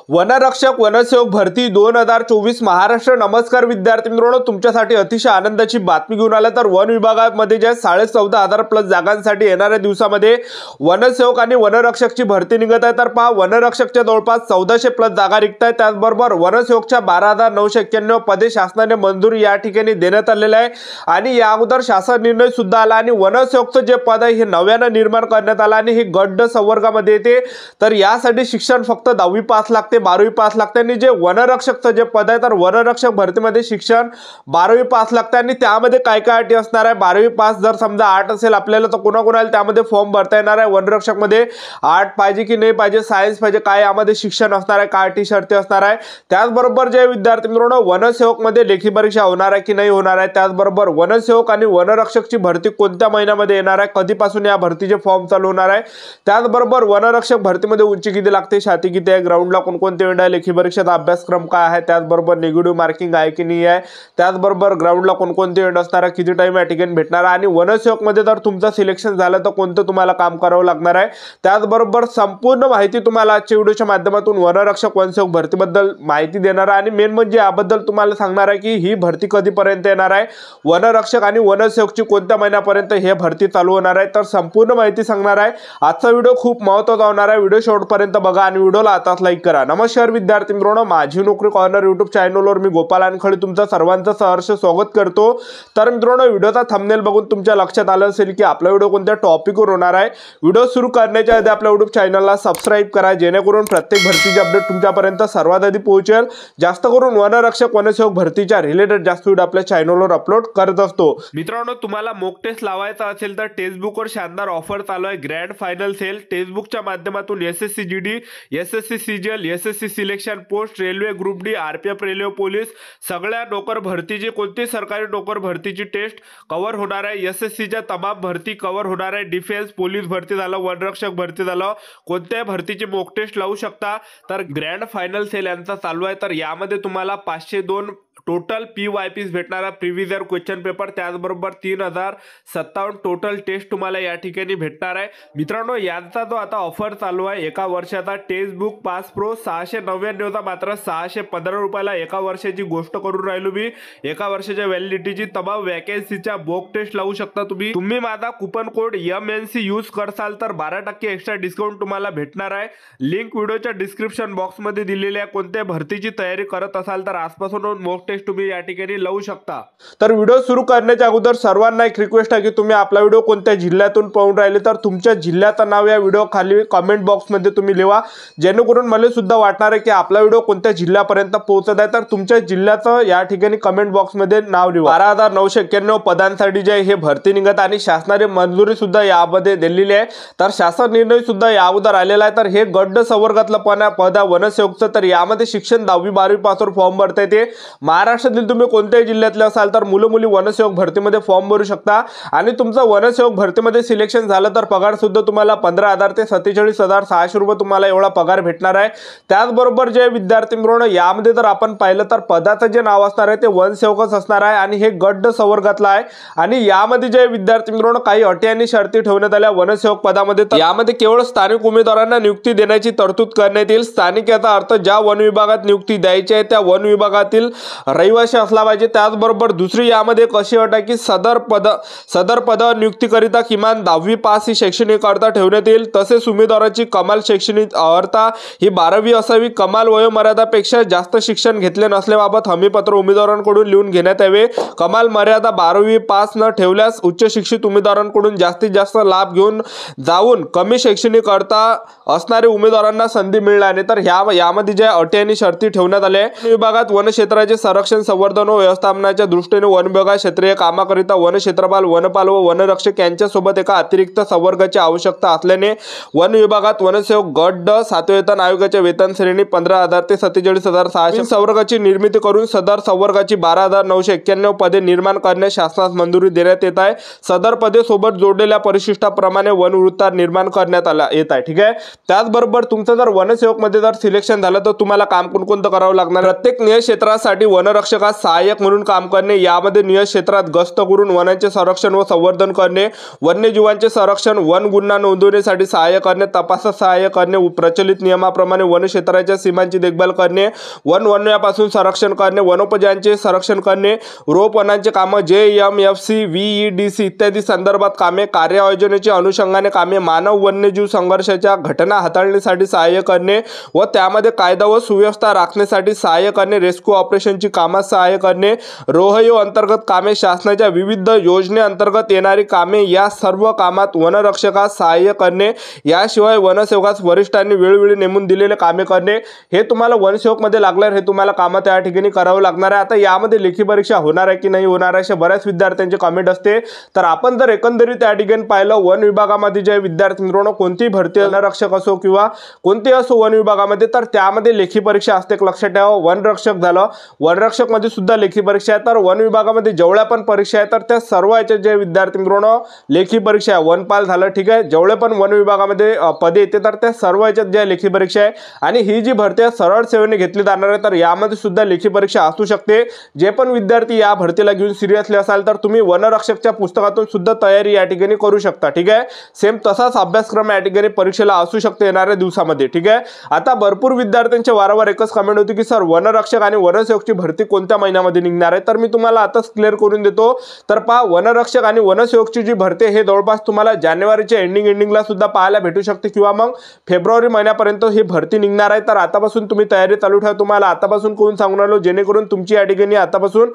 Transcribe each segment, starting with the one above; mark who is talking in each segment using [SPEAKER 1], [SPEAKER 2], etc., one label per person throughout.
[SPEAKER 1] वनरक्षक वनसेवक भरती 2024 महाराष्ट्र। नमस्कार विद्यार्थी मित्रांनो, तुमच्यासाठी अतिशय आनंदाची बातमी घेऊन आला। तर वन विभागामध्ये जे 14,500 प्लस जागांसाठी येणाऱ्या दिवसामध्ये वनसेवक आणि वनरक्षकची भरती निघत आहे। तर पहा, वनरक्षकच्या जवळपास 1400 प्लस जागा रिक्त आहेत। त्याचबरोबर वनसेवकच्या 12,991 पदे शासनाने मंजुरी या ठिकाणी देण्यात आलेले आहे आणि या अगोदर शासन निर्णय सुद्धा आला आणि वनसेवकचं जे पद आहे हे नव्याने निर्माण करण्यात आलं आणि हे गट संवर्गामध्ये येते। तर यासाठी शिक्षण फक्त 10वी पास लागते, 12वी पास लागते आणि जे वनरक्षकचं जे पद आहे तर वनरक्षक भरतीमध्ये शिक्षण 12वी पास लागते आणि त्यामध्ये काय काय अटी असणार आहे। 12वी पास जर समजा 8 असेल आपल्याला तर कोणाकोणाला त्यामध्ये फॉर्म भरता येणार आहे। वनरक्षक मध्ये 8 पाहिजे की नाही पाहिजे, सायन्स पाहिजे, काय यामध्ये शिक्षण असणार आहे, काय अटी शर्ती असणार आहे। त्याचबरोबर जे विद्यार्थी मित्रांनो वनसेवक मध्ये लेखी परीक्षा होणार आहे की नाही होणार आहे। त्याचबरोबर वनसेवक आणि वनरक्षकची भरती कोणत्या महिन्यामध्ये येणार आहे, कधीपासून या भरतीचे फॉर्म चालू होणार आहे। त्याचबरोबर वनरक्षक भरतीमध्ये उंची किती लागते, छाती किती आहे, ग्राउंडला कोणकोणते वेळ आहे, लेखी परीक्षेचा अभ्यासक्रम काय आहे, त्याचबरोबर निगेटिव्ह मार्किंग आहे की नाही आहे, त्याचबरोबर ग्राउंडला कोणकोणते वेळ असणार आहे, किती टाइम या ठिकाणी भेटणार आहे आणि वनसेवक मध्ये जर तुमचं सिलेक्शन झालं तर कोणतं तुम्हाला काम करावं लागणार आहे। त्याचबरोबर संपूर्ण माहिती तुम्हाला आजच्या व्हिडिओच्या माध्यमातून वनरक्षक वनसेवक भरतीबद्दल माहिती देणार आहे आणि मेन म्हणजे याबद्दल तुम्हाला सांगणार आहे की ही भरती कधीपर्यंत येणार आहे, वनरक्षक आणि वनसेवकची कोणत्या महिन्यापर्यंत हे भरती चालू होणार आहे। तर संपूर्ण माहिती सांगणार आहे। आजचा व्हिडिओ खूप महत्त्वाचा होणार आहे, व्हिडिओ शेवटपर्यंत बघा आणि व्हिडिओला आताच लाईक करा। नमस्कार विद्यार्थी मित्रांनो, माझी नोकरी कॉर्नर यूट्यूब चॅनलवर मी गोपाल अनखळे तुमचं सर्वांचं सहर्ष स्वागत करतो। तर मित्रांनो, व्हिडिओचा थंबनेल बघून तुमच्या लक्षात आलं असेल की आपला व्हिडिओ कोणत्या टॉपिकवर होणार आहे। व्हिडिओ सुरू करण्याच्या आधी आपल्या यूट्यूब चॅनलला सबस्क्राइब करा जेणेकरून प्रत्येक भरतीचे अपडेट तुमच्यापर्यंत सर्वात आधी पोहोचेल। जास्त करून वनरक्षक वनसेवक भरतीच्या रिलेटेड जास्त व्हिडिओ आपल्या चॅनलवर अपलोड करत असतो। मित्रांनो, तुम्हाला मॉक टेस्ट लावायचा असेल तर टेक्स्टबुकवर शानदार ऑफर चालू आहे, ग्रँड फायनल सेल। टेक्स्टबुकच्या माध्यमातून SSC GD, SSC CGL, SSC selection post, railway group D, RPF, railway police सगळ्या नोकर भरतीची कोणती सरकारी नोकर भरतीची टेस्ट कव्हर होणार आहे। एसएससीच्या तमाम भरती कव्हर होणार आहे। डिफेन्स पोलीस भरती झालं, वनरक्षक भरती झालं, कोणत्याही भरतीची मॉक टेस्ट लावू शकता। तर ग्रँड फायनल सेल यांचा चालू आहे। तर यामध्ये तुम्हाला 502 टोटल PYPs भेटणारा प्रिव्हियस इयर क्वेश्चन पेपर, त्याचबरोबर 3057 टोटल टेस्ट तुम्हाला या ठिकाणी भेटणार आहे। मित्रांनो, यांचा जो आता ऑफर चालू आहे एका वर्षाचा टेक्स्टबुक पास प्रो 699 चा मात्र 615 रुपयाला एका वर्षाची गोष्ट करून राहिलो मी। एका वर्षाच्या व्हॅलिडिटीची तमाम वॅकन्सीच्या मॉक टेस्ट लावू शकता तुम्ही माझा कुपन कोड MNC यूज करसाल तर 12% एक्स्ट्रा डिस्काउंट तुम्हाला भेटणार आहे। लिंक व्हिडिओच्या डिस्क्रिप्शन बॉक्स मध्ये दिलेली आहे। कोणत्या भरतीची तयारी करत असाल तर आजपासून मॉक टेस्ट तुम्ही या ठिकाणी लावू शकता। तर व्हिडिओ सुरू करण्याच्या अगोदर सर्वांना एक रिक्वेस्ट आहे की तुम्ही आपला व्हिडिओ कोणत्या जिल्ह्यातून पाहून राहिले तर तुमच्या जिल्ह्याचं नाव या व्हिडिओ खाली कमेंट बॉक्स मध्ये तुम्ही लिहा जेणेकरून मला सुद्धा वाटणार आहे की आपला व्हिडिओ कोणत्या जिल्ह्यापर्यंत पोहोचत आहे। तर तुमच्या जिल्ह्याचं या ठिकाणी कमेंट बॉक्स मध्ये नाव लिहा। 12,991 पदांसाठी जे हे भरती निघत आणि शासनाने मंजुरी सुद्धा यामध्ये दिलेली आहे। तर शासन निर्णय सुद्धा या अगोदर आलेला आहे। तर हे गट संवर्गातलं पद वनसेवकचं, तर यामध्ये शिक्षण 10वी 12वी पासवर फॉर्म भरता येते। महाराष्ट्रातील तुम्ही कोणत्याही जिल्ह्यातले असाल तर मुलं-मुली वनसेवक भरतीमध्ये फॉर्म भरू शकता आणि तुमचं वनसेवक भरतीमध्ये सिलेक्शन झालं तर पगार सुद्धा तुम्हाला 15,000 ते 47,600 रुपये तुम्हाला एवढा पगार भेटणार आहे। त्याचबरोबर जे विद्यार्थी मित्रांनो यामध्ये जर आपण पाहिलं तर पदाचं जे नाव असणार आहे ते वनसेवकच असणार आहे आणि हे गट संवर्गातला आहे आणि यामध्ये जे विद्यार्थी मित्रांनो काही अटी आणि शर्ती ठेवण्यात आल्या वनसेवक पदामध्ये। तर यामध्ये केवळ स्थानिक उमेदवारांना नियुक्ती देण्याची तरतूद करण्यात येईल। स्थानिक याचा अर्थ ज्या वन विभागात नियुक्ती द्यायची आहे त्या वन विभागातील रहिवासी असला पाहिजे। त्याचबरोबर दुसरी यामध्ये कशी अट आहे की सदर पद नियुक्तीकरिता किमान 10वी पास ही शैक्षणिक अर्हता ठेवण्यात येईल। तसेच उमेदवाराची कमाल शैक्षणिक अर्हता ही 12वी असावी। कमाल वयोमर्यादापेक्षा जास्त शिक्षण घेतले नसल्याबाबत हमीपत्र उमेदवारांकडून लिहून घेण्यात यावे। कमाल मर्यादा 12वी पास न ठेवल्यास उच्च शिक्षित उमेदवारांकडून जास्तीत जास्त लाभ घेऊन जाऊन कमी शैक्षणिक अर्हता असणारे उमेदवारांना संधी मिळणार नाही। तर यामध्ये ज्या अटी आणि शर्ती ठेवण्यात आल्या आहे विभागात वन क्षेत्राचे संरक्षण संवर्धन व व्यवस्थापनाच्या दृष्टीने वन विभागात क्षेत्रीय कामाकरिता वन क्षेत्रपाल, वनपाल व वनरक्षक यांच्यासोबत एका अतिरिक्त संवर्गाची आवश्यकता असल्याने वन विभागात वनसेवक गट 7 वेतन आयोगाच्या वेतन श्रेणी 15,000 ते 47,600 संवर्गाची निर्मिती करून सदर संवर्गाची 12,991 पदे निर्माण करण्यास शासनास मंजुरी देण्यात येत आहे। सदर पदे सोबत जोडलेल्या परिशिष्टाप्रमाणे वन वृत्तार निर्माण करण्यात येत आहे। ठीक आहे। त्याचबरोबर तुमचं जर वनसेवक मध्ये जर सिलेक्शन झालं तर तुम्हाला काम कोणकोणतं करावं लागणार, प्रत्येक नियत क्षेत्रासाठी वन वनरक्षकास सहाय्यक म्हणून काम करणे, यामध्ये नियत क्षेत्रात गस्त करून वनांचे संरक्षण व संवर्धन करणे, वन्यजीवांचे संरक्षण, वन गुन्हा नोंदवण्यासाठी सहाय्य करणे, तपासात सहाय्य करणे, प्रचलित नियमाप्रमाणे वन क्षेत्राच्या सीमांची देखभाल करणे, वन्यापासून संरक्षण करणे, वनोपजांचे संरक्षण करणे, रोप वनांचे कामं, JMFC, VEDC इत्यादी संदर्भात कामे, कार्यायोजनेची अनुषंगाने कामे, मानव वन्यजीव संघर्षाच्या घटना हाताळण्यासाठी सहाय्य करणे व त्यामध्ये कायदा व सुव्यवस्था राखण्यासाठी सहाय्य करणे, रेस्क्यू ऑपरेशनची कामात सहाय्य करणे, रोहयो अंतर्गत कामे, शासनाच्या विविध योजनेअंतर्गत येणारी कामे, या सर्व कामात वनरक्षकास सहाय्य करणे, याशिवाय वनसेवकास वरिष्ठांनी वेळोवेळी नेमून दिलेले कामे करणे. हे तुम्हाला वनसेवक मध्ये लागल्यावर हे तुम्हाला कामं त्या ठिकाणी करावं लागणार आहे. आता यामध्ये लेखी परीक्षा होणार आहे की नाही होणार आहे असे बऱ्याच विद्यार्थ्यांचे कमेंट असते. तर आपण जर एकंदरीत त्या ठिकाणी पाहिलं, वन विभागामध्ये जे विद्यार्थी मित्रांनो कोणती भरती वनरक्षक असो किंवा कोणती असो वन विभागामध्ये, तर त्यामध्ये लेखी परीक्षा असते. लक्षात ठेवा, वनरक्षक झालं, वनरक्षक मध्ये सुद्धा लेखी परीक्षा आहे. तर वन विभागामध्ये जेवढ्या पण परीक्षा आहेत तर त्या सर्व याचे जे विद्यार्थी मित्रांनो लेखी परीक्षा आहे. वनपाल झालं, ठीक आहे, जेवढे पण वन विभागामध्ये पदे येते तर त्या सर्व याच्यात ज्या लेखी परीक्षा आहे. आणि ही जी भरती आहे सरळ सेवेने घेतली जाणार आहे, तर यामध्ये सुद्धा लेखी परीक्षा असू शकते. जे पण विद्यार्थी या भरतीला घेऊन सिरियसली असाल तर तुम्ही वनरक्षकच्या पुस्तकातून सुद्धा तयारी या ठिकाणी करू शकता. ठीक आहे, सेम तसाच अभ्यासक्रम या ठिकाणी परीक्षेला असू शकते येणाऱ्या दिवसामध्ये. ठीक आहे, आता भरपूर विद्यार्थ्यांचे वारंवार एकच कमेंट होती की सर वनरक्षक आणि वनसेवकची भरती कोणत्या महिन्यामध्ये निघणार आहे. तर मी तुम्हाला आताच क्लिअर करून देतो. तर पहा, वनरक्षक आणि वनसेवकची जी भरती हे जवळपास तुम्हाला जानेवारीच्या एंडिंगला सुद्धा पाहायला भेटू शकते किंवा मग फेब्रुवारी महिन्यापर्यंत ही भरती निघणार आहे. तर आतापासून तुम्ही तयारी चालू ठेवा. तुम्हाला आतापासून कोण सांगून आलो जेणेकरून तुमची या ठिकाणी आतापासून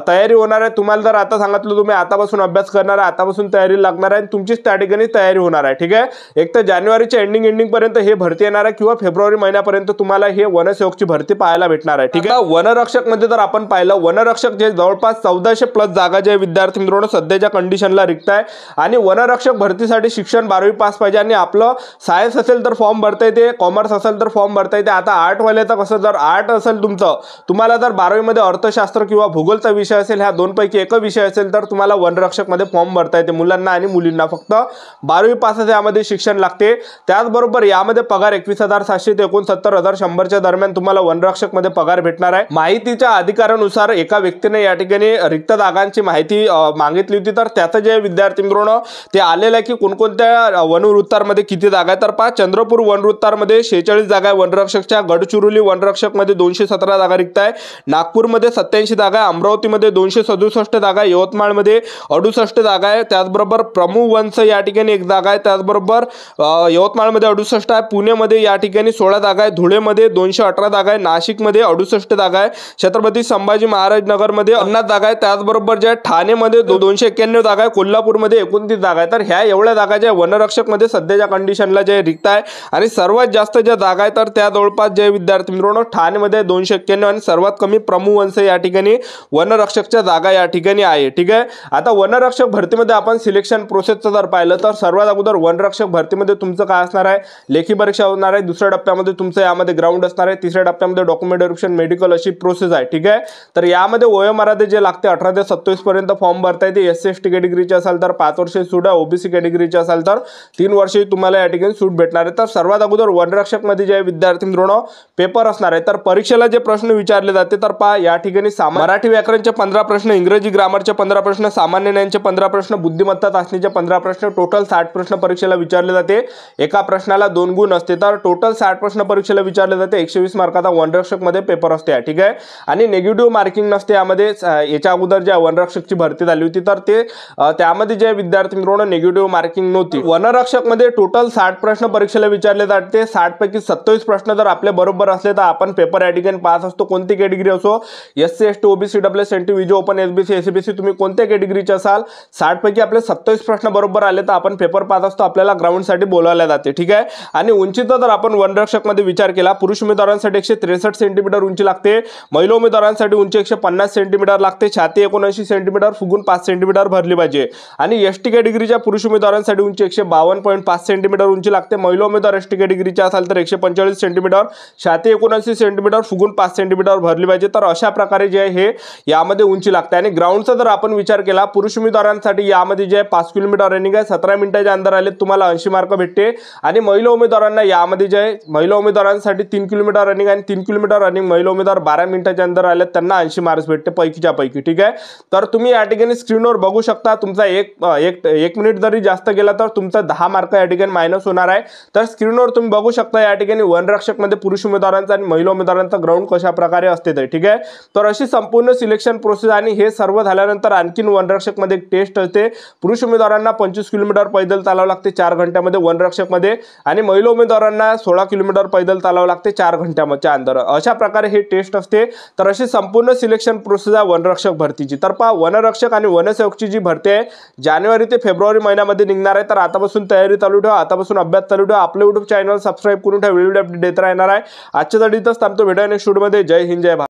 [SPEAKER 1] तयारी होणार आहे. तुम्हाला जर आता सांगितलं तुम्ही आतापासून अभ्यास करणार आहे, आतापासून तयारी लागणार आहे, तुमचीच त्या ठिकाणी तयारी होणार आहे. ठीक आहे, एक तर जानेवारीच्या एंडिंग पर्यंत हे भरती येणार आहे किंवा फेब्रुवारी महिन्यापर्यंत तुम्हाला हे वनसेवकची भरती पाहायला भेटणार आहे. ठीक आहे, वनरक्षक मध्ये जर आपण पाहिलं, वनरक्षक जे जवळपास 1400+ जागा जे विद्यार्थी मित्रांनो सध्याच्या कंडिशनला रिक्त आहे. आणि वनरक्षक भरतीसाठी शिक्षण 12वी पास पाहिजे. आणि आपलं सायन्स असेल तर फॉर्म भरता येते, कॉमर्स असेल तर फॉर्म भरता येते. आता आर्ट वाल्याचं कसं, जर आर्ट असेल तुमचं, तुम्हाला जर 12वी मध्ये अर्थशास्त्र किंवा भूगोलचा विषय असेल, ह्या दोनपैकी एक विषय असेल तर तुम्हाला वनरक्षक मध्ये फॉर्म भरता येते. मुलांना आणि मुलींना फक्त 12वी पास यामध्ये शिक्षण लागते. त्याचबरोबर यामध्ये पगार 21,700 ते 69,100च्या दरम्यान तुम्हाला वनरक्षक मध्ये पगार भेटणार आहे. माहितीच्या अधिकारानुसार एका व्यक्तीने या ठिकाणी रिक्त जागांची माहिती मागितली होती. तर त्याचं जे विद्यार्थी मित्रांनो ते आलेलं आहे की कोणकोणत्या वनवृत्तांमध्ये किती जागा आहे. तर पहा, चंद्रपूर वनवृत्तामध्ये 46 जागा आहे वनरक्षकच्या, गडचिरोली वनरक्षक मध्ये 217 जागा रिक्त आहे, नागपूरमध्ये 87 जागा आहे, अमरावतीमध्ये 267 जागा आहे, यवतमाळमध्ये 68 जागा आहे, त्याचबरोबर प्रमुख वंश या ठिकाणी 1 जागा आहे, त्याचबरोबर यवतमाळमध्ये 68 आहे, पुण्यामध्ये या ठिकाणी 16 जागा आहे, धुळेमध्ये 218 जागा आहे, नाशिकमध्ये 68 जागा आहे, छत्रपती संभाजी महाराज नगरमध्ये 50 जागा आहे, त्याचबरोबर जे ठाणेमध्ये 291 जागा आहे, कोल्हापूरमध्ये 29 जागा आहे. तर ह्या एवढ्या जागा ज्या वनरक्षक मध्ये सध्याच्या कंडिशनला जे रिक्त आहे. आणि सर्वात जास्त ज्या जागा आहेत तर त्या जवळपास जे विद्यार्थी मित्रांनो ठाणेमध्ये 291 आणि सर्वात कमी प्रमुख वंश या ठिकाणी वनरक्षकच्या जागा या ठिकाणी आहे. ठीक आहे, आता वनरक्षक भरतीमध्ये आपण सिलेक्शन प्रोसेसचं जर पाहिलं तर सर्वात अगोदर वनरक्षक भरतीमध्ये तुमचं काय असणार आहे, लेखी परीक्षा होणार आहे, दुसऱ्या टप्प्यामध्ये तुमचं यामध्ये ग्राउंड असणार आहे, तिसऱ्या टप्प्यामध्ये डॉक्युमेंट व्हेरिफिकेशन मेडिकल अशी प्रोसेस आहे. ठीक आहे, तर यामध्ये वयोमर्यादा जे लागते 18 ते 27 पर्यंत फॉर्म भरता येते. SC/ST कॅटेगरीचे असाल तर 5 वर्षे सूट आहे, OBC कॅटेगरीचे असाल तर 3 वर्षे तुम्हाला या ठिकाणी सूट भेटणार आहे. तर सर्वात अगोदर वनरक्षक मध्ये जे विद्यार्थी मित्रांनो पेपर असणार आहे. तर परीक्षेला जे प्रश्न विचारले जाते तर पहा, या ठिकाणी मराठी व्याकरणचे 15 प्रश्न, इंग्रजी ग्रामरचे 15 प्रश्न, सामान्य ज्ञानचे 15 प्रश्न, बुद्धिमत्ता चाचणीचे 15 प्रश्न, टोटल 60 प्रश्न परीक्षेला विचारले जाते. एका प्रश्नाला 2 गुण असते. तर टोटल 60 प्रश्न परीक्षेला विचारले जाते. 120 मार्काचा वनरक्षक मध्ये पेपर असते. ठीक आहे, आणि निगेटिव्ह मार्किंग नसते यामध्ये. याच्या अगोदर ज्या वनरक्षकची भरती झाली होती तर ते त्यामध्ये जे विद्यार्थी मित्रांनो निगेटिव्ह मार्किंग नव्हती. वनरक्षक मध्ये टोटल 60 प्रश्न परीक्षेला विचारले जाते. 60 पैकी 27 प्रश्न जर आपले बरोबर असले तर आपण पेपर या ठिकाणी पास असतो. कोणती कॅटेगरी असो, SC/ST OBC EWS NT VJ open SBC SCBC तुम्ही कोणत्या कॅटेगरीचे असाल, 60 पैकी आपले 27 प्रश्न बरोबर आले तर आपण पेपर पास असतो. आपल्याला ग्राउंड साठी बोलावले जाते. ठीक आहे, आणि उंचीचा जर आपण वनरक्षक मध्ये विचार केला, पुरुष उमेदवारांसाठी 163 सेंटीमीटर उंची लागते, महिला उमेदवारांसाठी उंची 150 सेंटीमीटर लागते, छाती 79 सेंटीमीटर, फुगून 5 सेंटीमीटर भरली पाहिजे. आणि ST कॅटेगरीच्या पुरुष उमेदवारांसाठी उंची 152.5 सेंटीमीटर उंची लागते, महिला उमेदवार ST कॅटेगरीचे असाल तर 145 सेंटीमीटर, छाती 79 सेंटीमीटर, फुगून 5 सेंटीमीटर भरली पाहिजे. तर अशा प्रकारे जे आहे यामध्ये उंची लागते. आणि ग्राउंडचा जर आपण विचार केला, पुरुष उमेदवारांसाठी यामध्ये जे 5 किलोमीटर रनिंग आहे, 17 मिनिटाच्या अंदर आले तुम्हाला 80 मार्क भेटते. आणि महिला उमेदवारांना यामध्ये जे आहे, महिला उमेदवारांसाठी 3 किलोमीटर रनिंग आणि 3 किलोमीटर रनिंग महिला उमेदवार 12 मिनिटाच्या अंदर आले त्यांना 80 मार्क्स भेटते पैकीच्या पैकी. ठीक आहे, तर तुम्ही या ठिकाणी स्क्रीनवर बघू शकता तुमचा एक मिनिट जरी जास्त गेला तर तुमचा 10 मार्क या ठिकाणी मायनस होणार आहे. तर स्क्रीनवर तुम्ही बघू शकता या ठिकाणी वनरक्षक मध्ये पुरुष उमेदवारांचा आणि महिला उमेदवारांचा ग्राउंड कशा प्रकारे असते ते. ठीक आहे, तर अशी संपूर्ण सिलेक्शन प्रोसेस आणि हे सर्व झाल्यानंतर आणखीन वनरक्षक मध्ये एक टेस्ट असते. पुरुष उमेदवारांना 25 किलोमीटर पैदल चालावं लागते 4 घंट्यामध्ये वनरक्षक मध्ये, आणि महिला उमेदवारांना 16 किलोमीटर पैदल चालावं लागते 4 घंट्याच्या अंतर. अशा प्रकारे हे टेस्ट असते. तर अशी संपूर्ण सिलेक्शन प्रोसेस आहे वनरक्षक भरतीची. तर पहा, वनरक्षक आणि वनसेवकची जी भरती आहे जानेवारी ते फेब्रुवारी महिन्यामध्ये निघणार आहे. तर आतापासून तयारी चालू ठेवा, आतापासून अभ्यास चालू ठेवा. आपले युट्यूब चॅनल सबस्क्राईब करून ठेवा, व्हिडिओ अपडेट देत राहणार आहे. आजच्या साठी इथंच थांबतो, भेटूया नेक्स्ट व्हिडिओमध्ये. जय हिंद, जय भारत.